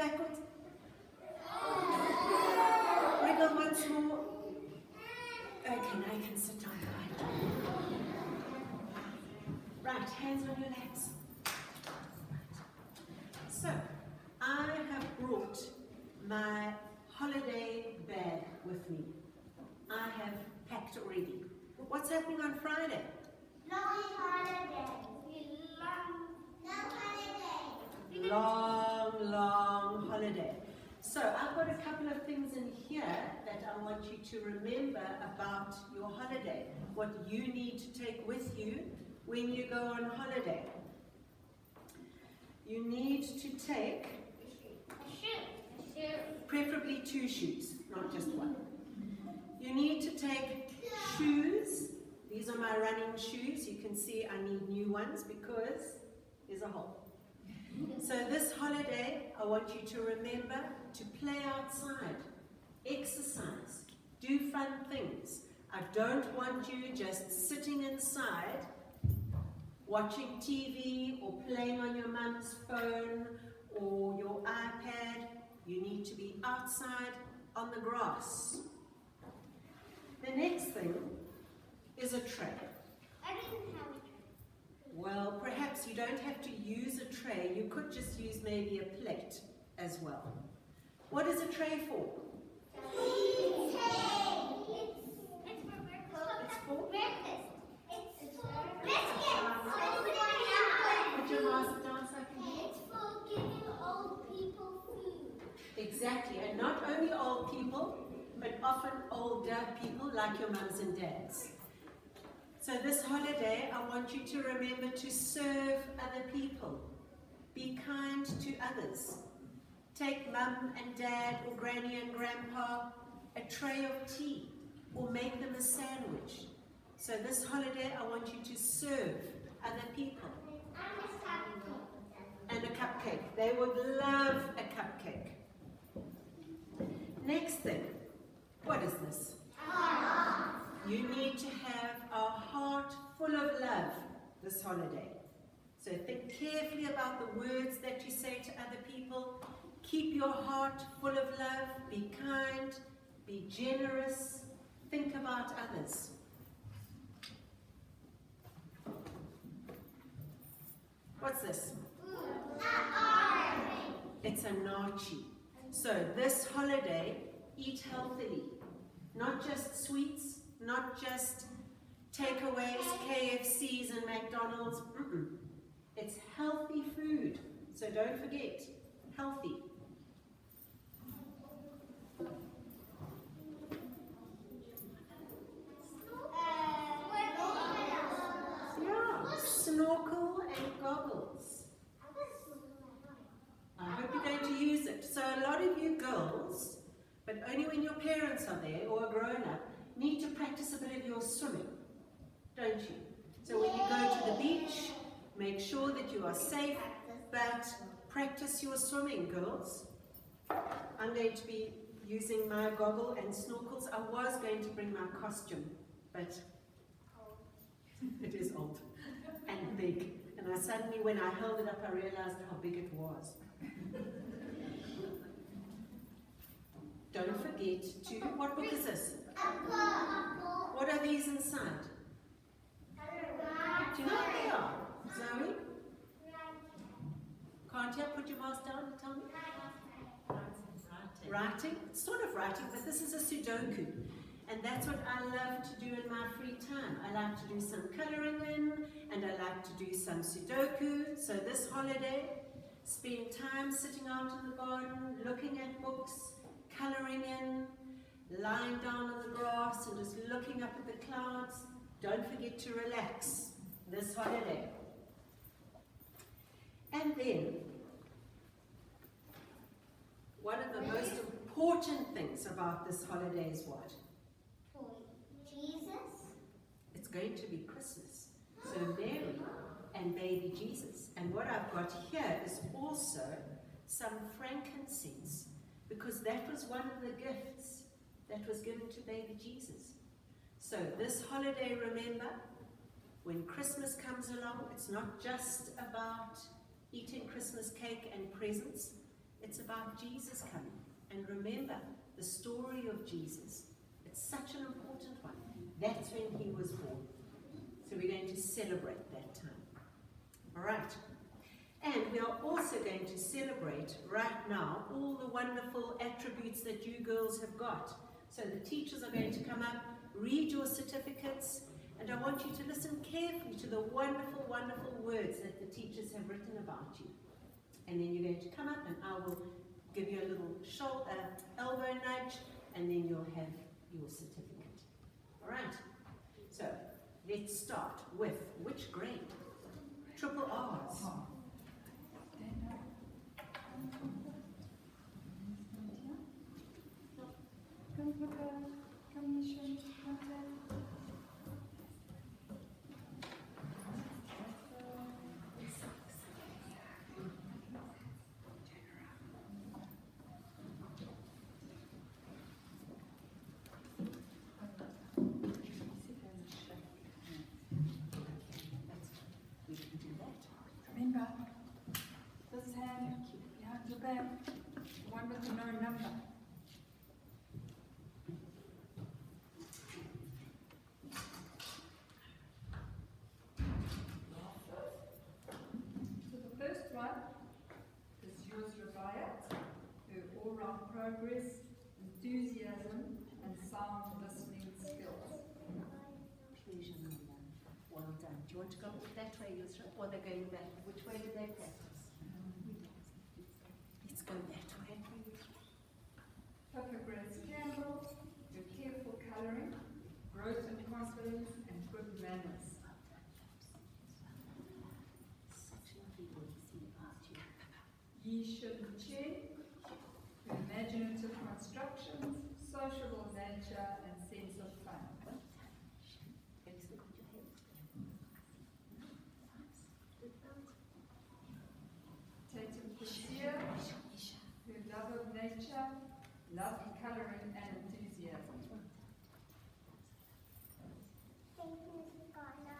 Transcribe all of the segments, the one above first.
backwards. Wriggle once more. Okay, now you can sit down. Right, hands on your laps. So, I have brought my holiday bag with me. I have packed already. What's happening on Friday? Long holiday. Long holiday. So I've got a couple of things in here that I want you to remember about your holiday. What you need to take with you when you go on holiday. You need to take A shoe. preferably 2 shoes, not just one. You need to take shoes. These are my running shoes. You can see I need new ones because there's a hole. So this holiday, I want you to remember to play outside, exercise, do fun things. I don't want you just sitting inside, watching TV or playing on your mum's phone or your iPad. You need to be outside on the grass. The next thing is a tray. I didn't have a Well, perhaps you don't have to use a tray. You could just use maybe a plate as well. What is a tray for? It's for breakfast. It's for? Breakfast. It's for biscuits. Put your mask down so I can hear. It's for giving old people food. Exactly, and not only old people, but often older people like your mums and dads. So this holiday, I want you to remember to serve other people. Be kind to others. Take mum and dad or granny and grandpa a tray of tea or make them a sandwich. So this holiday, I want you to serve other people. And a cupcake. They would love a cupcake. Next thing, what is this? You need to have a heart full of love this holiday. So think carefully about the words that you say to other people. Keep your heart full of love. Be kind. Be generous. Think about others. What's this? It's a nachi. So this holiday, eat healthily. Not just sweets, not just takeaways, KFCs and McDonald's. It's healthy food. So don't forget, healthy. Yeah, snorkel and goggles. I hope you're going to use it. So a lot of you girls, but only when your parents are there or a grown-up, need to practice a bit of your swimming, don't you? So when you go to the beach, make sure that you are safe, but practice your swimming, girls. I'm going to be using my goggle and snorkels. I was going to bring my costume, but it is old and big. And I suddenly, when I held it up, I realized how big it was. Don't forget to, what book is this? What are these inside? Do you know what they are? Zoe? Can't you put your mouse down and tell me? Writing. It's sort of writing, but this is a Sudoku. And that's what I love to do in my free time. I like to do some coloring in, and I like to do some Sudoku. So this holiday, spend time sitting out in the garden, looking at books, coloring in, lying down on the grass and just looking up at the clouds. Don't forget to relax this holiday. And then, one of the most important things about this holiday is what? Jesus. It's going to be Christmas. So Mary and baby Jesus. And what I've got here is also some frankincense, because that was one of the gifts that was given to baby Jesus. So this holiday, remember, when Christmas comes along, it's not just about eating Christmas cake and presents. It's about Jesus coming. And remember the story of Jesus. It's such an important one. That's when he was born. So we're going to celebrate that time. All right. And we are also going to celebrate right now all the wonderful attributes that you girls have got. So the teachers are going to come up, read your certificates, and I want you to listen carefully to the wonderful, wonderful words that the teachers have written about you. And then you're going to come up and I will give you a little shoulder, elbow nudge, and then you'll have your certificate. All right? So let's start with which grade? Triple R's. Remember, this hand behind your back, the one with the no number. So the first one is yours, Rabiat, her all-round progress, enthusiasm, and sound listening skills. Pleasure, Nanda. Well done. Do you want to go that way, Yusra, or they're going back? Which way did they practice? Let's go that way. Pippa Grace Campbell, your careful colouring, growth and confidence, and good manners. Such lovely words see about you. Yi Shin Chen, your imaginative constructions, sociable nature, and sense of fun. Tatum Kusir, your love of nature, love colouring, and enthusiasm. Thank you, Mrs. Gardner.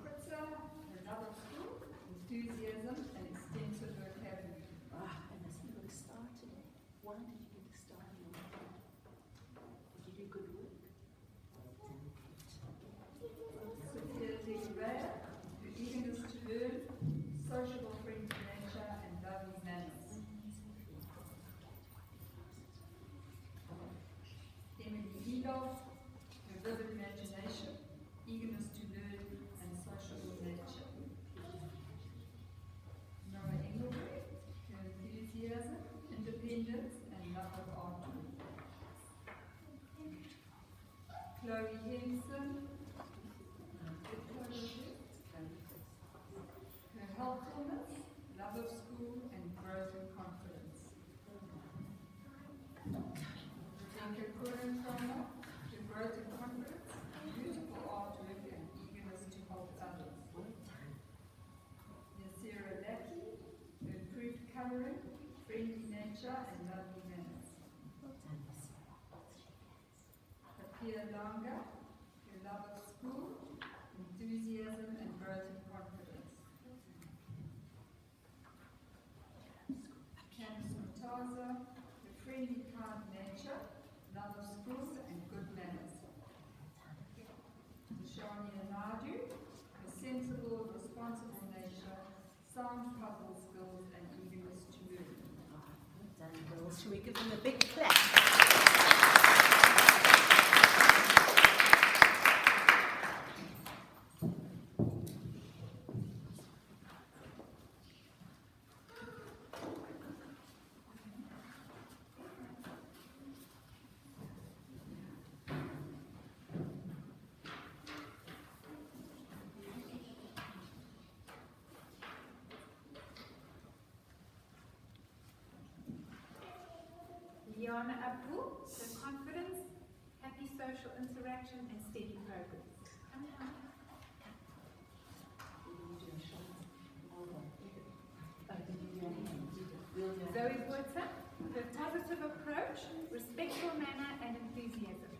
Kritza, your love of school, enthusiasm, and extensive vocabulary. And I see you star today. Why did you get a star in your head? Did you do good work? Sophia Legarea, your eagerness to learn, sociable, friendly nature, and loving manners. Emily Elof, your vivid imagination, eagerness to learn, and sociable nature. Nora Engelbrecht, your enthusiasm, independence, and love of artwork. Chloe Henson, her helpfulness, love of school, and growth and confidence. Rebecca Kurenkrona, her growth and confidence, beautiful artwork, and eagerness to help others. Yasira Lackey, her improved colouring, friendly nature, and lovely manners. Apia Langa, her love of school, enthusiasm, and growth and confidence. Candice Mutaza, her friendly, kind nature, love of school, and good manners. Shania Naidu, her sensible, responsible nature, sound puzzle skills, and eagerness to learn. Well done, girls. Shall we give them a big clap? Liana Abdul, so confidence, happy social interaction, and steady progress. Zoe Wurzer, her positive approach, respectful manner, and enthusiasm.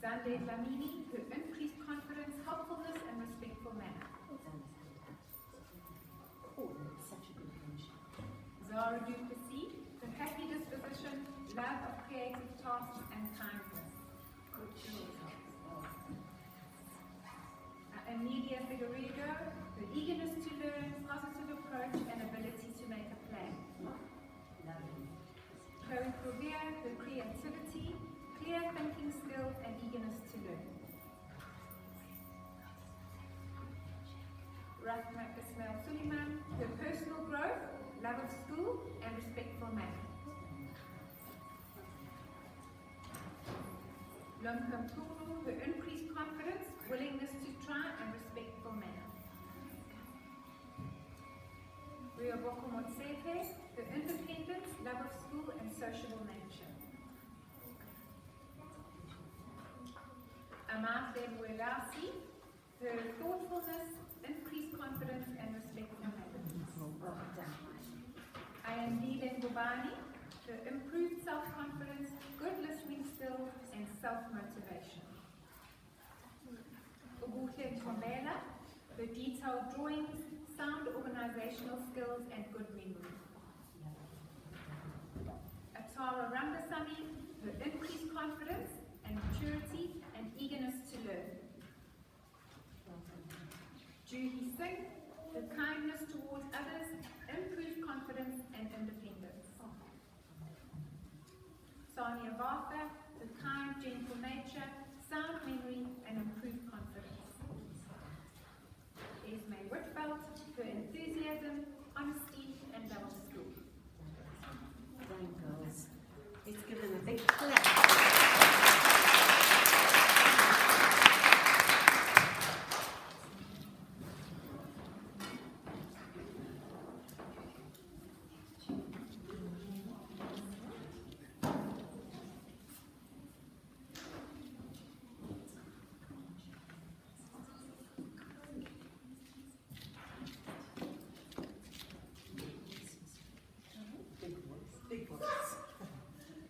Zande Dlamini, her increased confidence, helpfulness, and respectful manner. Zara Duplessis, her happy disposition, love of creative tasks and kindness. Good children. Amelia Figueredo, her eagerness to learn, positive approach and ability to make a plan. Chloe Provia, her creativity, clear thinking skills and eagerness to learn. Rahma Ismail Suleiman, her personal growth, love of school and respectful manner. Lomkham Tulu, her increased confidence, willingness to try and respectful manner. Rioboko Motsepe, her independence, love of school and sociable nature. Amate Mwelasi, her thoughtfulness, increased confidence and respectful manner. Ayandile Ngubani, her improved self-confidence, good listening skills and self-motivation. Ubuhle Tomela, her detailed drawings, sound organizational skills and good memory. Atara Rambasamy, her increased confidence and maturity and eagerness to learn. Juhi Singh, her kindness towards others, improved confidence and independence. Sonia Vartha, her kind, gentle nature, sound memory and improved confidence. Esme Whitfeld, her enthusiasm, honesty and love of school. Done, girls. Let's give them a big clap. Big voice.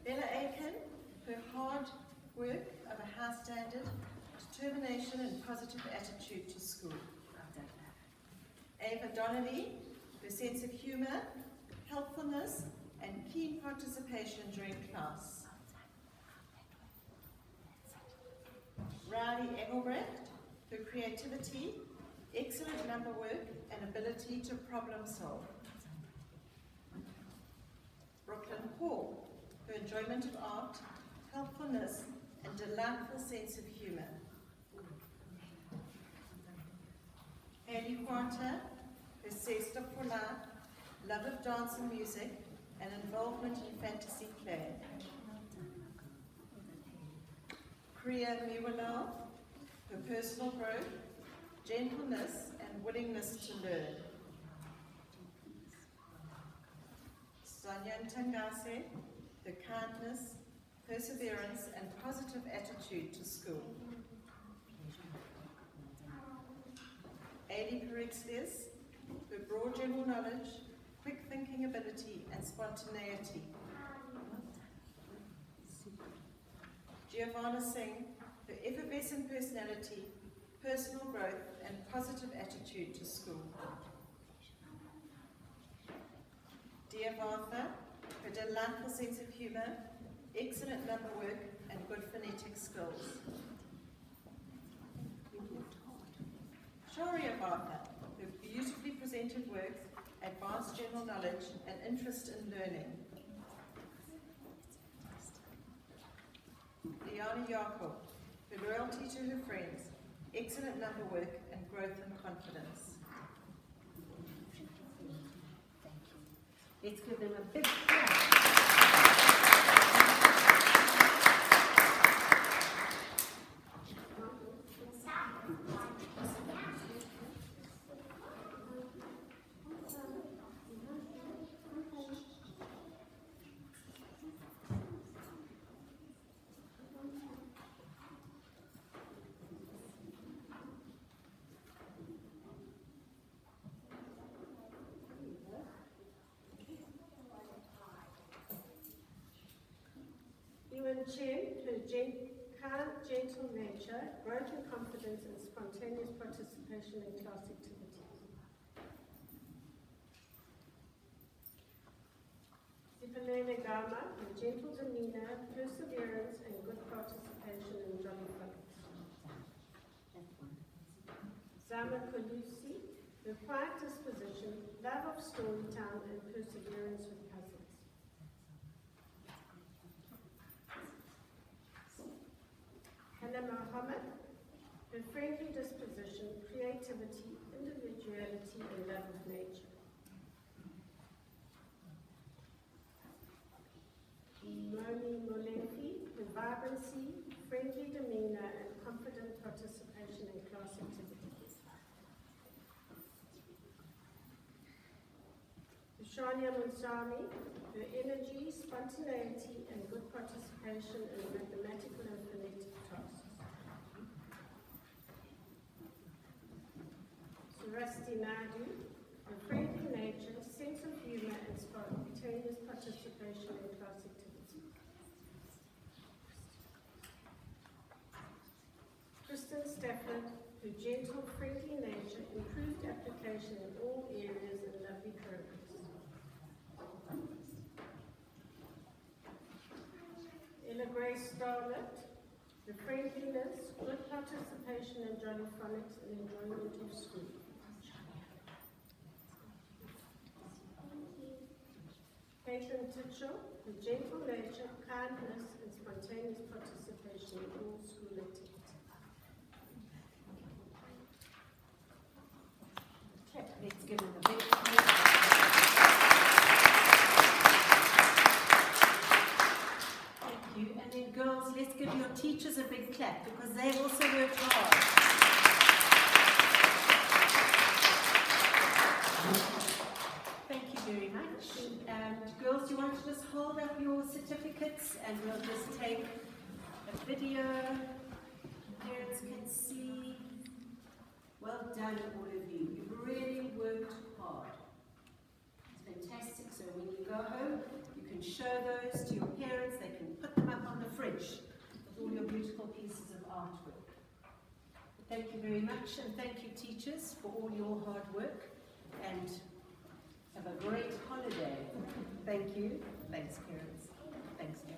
Bella Aiken, her hard work of a high standard, determination and positive attitude to school. Ava Donnelly, her sense of humour, helpfulness and keen participation during class. Riley Engelbrecht, her creativity, excellent number work and ability to problem solve. Brooklyn Hall, her enjoyment of art, helpfulness, and delightful sense of humour. Haley Quarter, her zest for life, love of dance and music, and involvement in fantasy play. Priya Miwalal, her personal growth, gentleness, and willingness to learn. Sonia Ntangase, her kindness, perseverance, and positive attitude to school. Ailey Perixlius, her broad general knowledge, quick thinking ability, and spontaneity. Giovanna Singh, her effervescent personality, personal growth, and positive attitude to school. Dia Vartha, her delightful sense of humour, excellent number work, and good phonetic skills. Sharia Vartha, her beautifully presented work, advanced general knowledge, and interest in learning. Liana Jakob, her loyalty to her friends, excellent number work, and growth and confidence. Let's give them a big clap. Yuan Chen, her kind, gentle nature, growth and confidence, and spontaneous participation in class activities. Pelele Gama, her gentle demeanor, perseverance, and good participation in jolly fun. Zama Kolusi, her quiet disposition, love of storytelling, and perseverance with puzzles. Hannah Muhammad, her friendly disposition, creativity, individuality, and love of nature. Moni Molefi, her vibrancy, friendly demeanor, and confident participation in class activities. Shania Munsami, her energy, spontaneity, and good participation in mathematical and phonetic tasks. Surasti Naidu, her friendly nature, sense of humor, and spontaneous participation in class activities. Kristen Stafford, her gentle, friendly nature, improved application in all areas, and lovely progress. Ella Grace Starlet, her friendliness, good participation in jolly phonics, and enjoyment of school. Caitlin Titchell, her gentle nature, kindness, and spontaneous participation in all school activities. Okay, let's give them a big clap. Thank you. And then girls, let's give your teachers a big clap because they've also worked hard. Thank you very much. Girls, do you want to just hold up your certificates and we'll just take a video. Parents can see. Well done, all of you. You've really worked hard. It's fantastic. So when you go home, you can show those to your parents. They can put them up on the fridge with all your beautiful pieces of artwork. Thank you very much, and thank you, teachers, for all your hard work. And have a great holiday. Thank you. Thanks, parents. Thanks, Jackie.